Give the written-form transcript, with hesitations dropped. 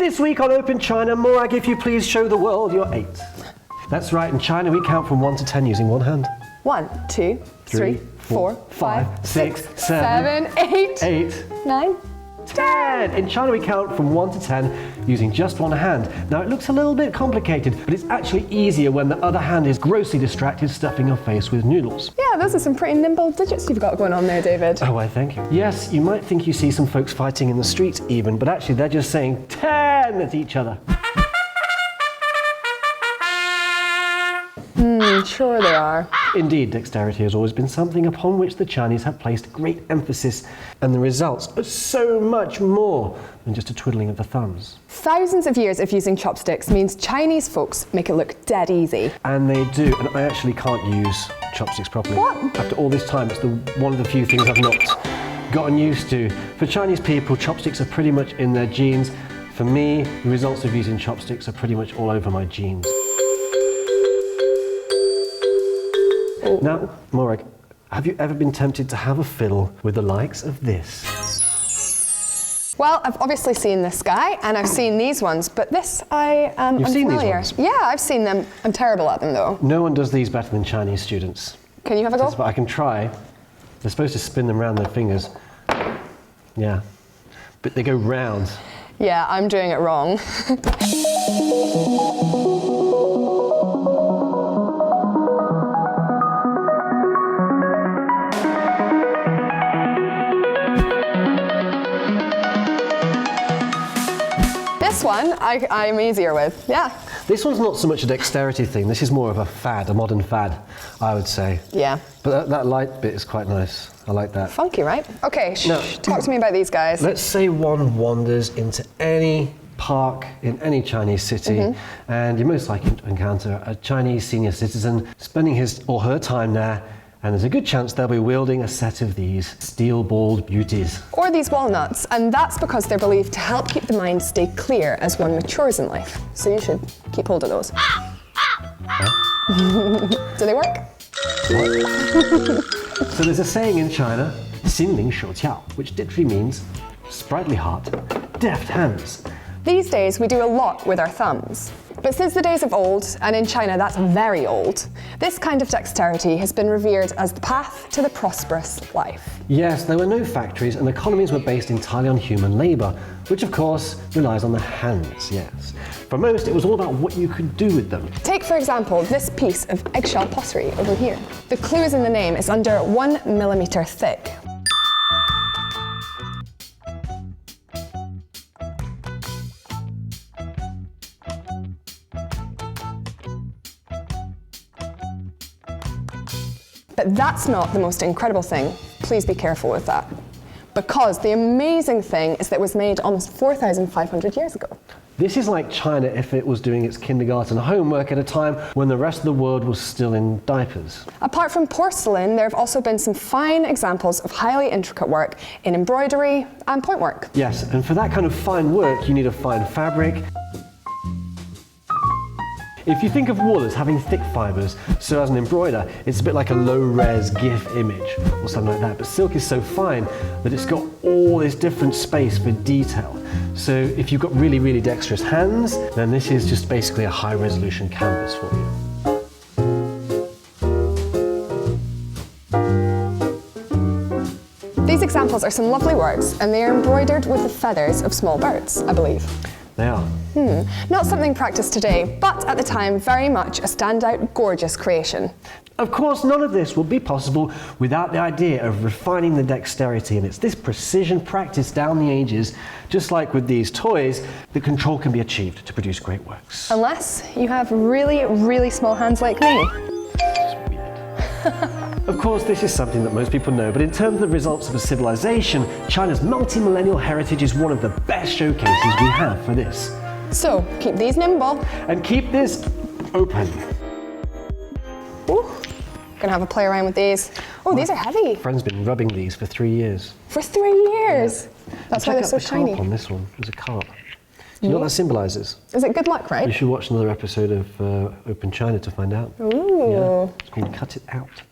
This week on Open China, Morag, if you please show the world your 8. That's right, in China we count from 1 to 10 using one hand. 1, 2, 3, 4, 5, 6, 7, 8, 9, 10! In China we count from 1 to 10 using just one hand. Now it looks a little bit complicated, but it's actually easier when the other hand is grossly distracted stuffing your face with noodles. Yeah, those are some pretty nimble digits you've got going on there, David. Oh, why thank you. Yes, you might think you see some folks fighting in the streets even, but actually they're just saying 10 at each other. Sure they are. Indeed, dexterity has always been something upon which the Chinese have placed great emphasis, and the results are so much more than just a twiddling of the thumbs. Thousands of years of using chopsticks means Chinese folks make it look dead easy. And they do, and I actually can't use chopsticks properly. What? After all this time, it's one of the few things I've not gotten used to. For Chinese people, chopsticks are pretty much in their genes. For me, the results of using chopsticks are pretty much all over my genes. Now, Morag, have you ever been tempted to have a fiddle with the likes of this? Well, I've obviously seen this guy, and I've seen these ones, but this I am You've seen unfamiliar. these ones? Yeah, I've seen them. I'm terrible at them, though. No one does these better than Chinese students. Can you have a go? But I can try. They're supposed to spin them around their fingers. Yeah, but they go round. Yeah, I'm doing it wrong. This one I'm easier with, yeah. This one's not so much a dexterity thing. This is more of a fad, a modern fad, I would say. Yeah. But that light bit is quite nice. I like that. Funky, right? Okay, talk to me about these guys. Let's say one wanders into any park in any Chinese city, and you're most likely to encounter a Chinese senior citizen spending his or her time there, and there's a good chance they'll be wielding a set of these steel-balled beauties. Or these walnuts, and that's because they're believed to help keep the mind stay clear as one matures in life. So you should keep hold of those. Do they work? So there's a saying in China, 心灵手巧, which literally means sprightly heart, deft hands. These days we do a lot with our thumbs. But since the days of old, and in China that's very old, this kind of dexterity has been revered as the path to the prosperous life. Yes, there were no factories and economies were based entirely on human labour, which of course relies on the hands, yes. For most, it was all about what you could do with them. Take, for example, this piece of eggshell pottery over here. The clue is in the name. It's under 1 millimetre thick. But that's not the most incredible thing. Please be careful with that. Because the amazing thing is that it was made almost 4,500 years ago. This is like China if it was doing its kindergarten homework at a time when the rest of the world was still in diapers. Apart from porcelain, there have also been some fine examples of highly intricate work in embroidery and point work. Yes, and for that kind of fine work, you need a fine fabric. If you think of wool as having thick fibres, so as an embroider, it's a bit like a low-res GIF image or something like that. But silk is so fine that it's got all this different space for detail. So if you've got really, really dexterous hands, then this is just basically a high-resolution canvas for you. These examples are some lovely works, and they are embroidered with the feathers of small birds, I believe. They are. Not something practiced today, but at the time very much a standout, gorgeous creation. Of course, none of this would be possible without the idea of refining the dexterity, and it's this precision practice down the ages, just like with these toys, that control can be achieved to produce great works. Unless you have really, really small hands like me. It's weird. Of course, this is something that most people know, but in terms of the results of a civilization, China's multi-millennial heritage is one of the best showcases we have for this. So, keep these nimble. And keep this open. Ooh, gonna have a play around with these. Oh, these are heavy. Friend's been rubbing these for 3 years. For 3 years? Yeah. That's why they're so shiny. Check out the carp on this one. There's a carp. Do you know what that symbolises? Is it good luck, right? You should watch another episode of Open China to find out. Ooh. Yeah. It's called Cut It Out.